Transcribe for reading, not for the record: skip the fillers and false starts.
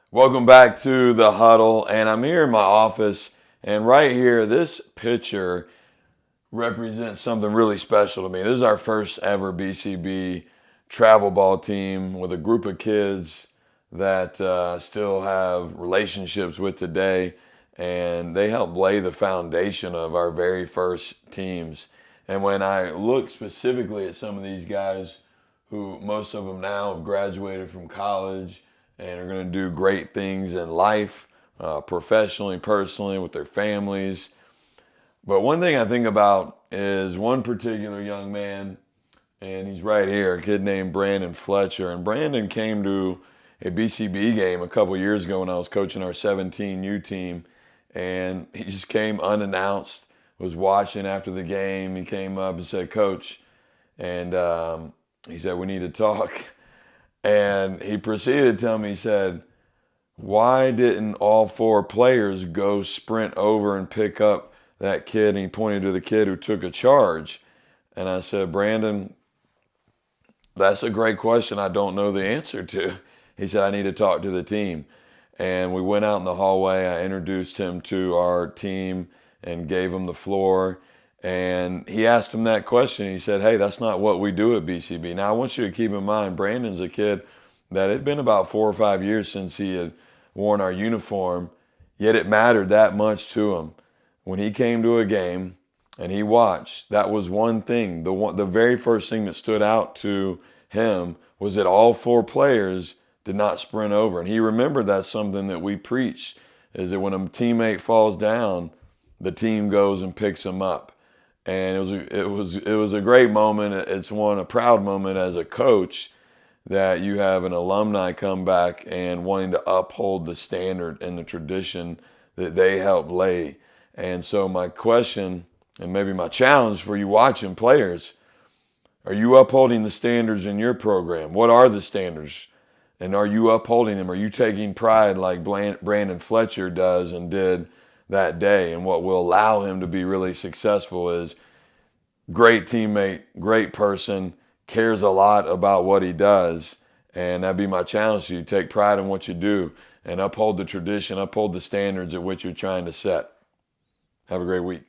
Welcome back to the huddle, and I'm here in my office, and right here, this picture represents something really special to me. This is our first ever BCB travel ball team with a group of kids that still have relationships with today, and they helped lay the foundation of our very first teams. And when I look specifically at some of these guys, who most of them now have graduated from college and are going to do great things in life, professionally, personally, with their families. But one thing I think about is one particular young man, and he's right here, a kid named Brandon Fletcher. And Brandon came to a BCB game a couple years ago when I was coaching our 17U team, and he just came unannounced, was watching after the game. He came up and said, "Coach," and he said, "We need to talk." And he proceeded to tell me, he said, "Why didn't all four players go sprint over and pick up that kid?" And he pointed to the kid who took a charge. And I said, "Brandon, that's a great question I don't know the answer to." He said, "I need to talk to the team." And we went out in the hallway. I introduced him to our team and gave him the floor. And he asked him that question. He said, "Hey, that's not what we do at BCB." Now, I want you to keep in mind, Brandon's a kid that it had been about 4 or 5 years since he had worn our uniform, yet it mattered that much to him. When he came to a game and he watched, that was one thing. The very first thing that stood out to him was that all four players did not sprint over. And he remembered that's something that we preach, is that when a teammate falls down, the team goes and picks him up. And it was a great moment. It's a proud moment as a coach that you have an alumni come back and wanting to uphold the standard and the tradition that they helped lay. And so my question, and maybe my challenge for you watching players, are you upholding the standards in your program? What are the standards? And are you upholding them? Are you taking pride like Brandon Fletcher does and did that day? And what will allow him to be really successful is great teammate, great person, cares a lot about what he does. And that'd be my challenge to you. Take pride in what you do and uphold the tradition, uphold the standards at which you're trying to set. Have a great week.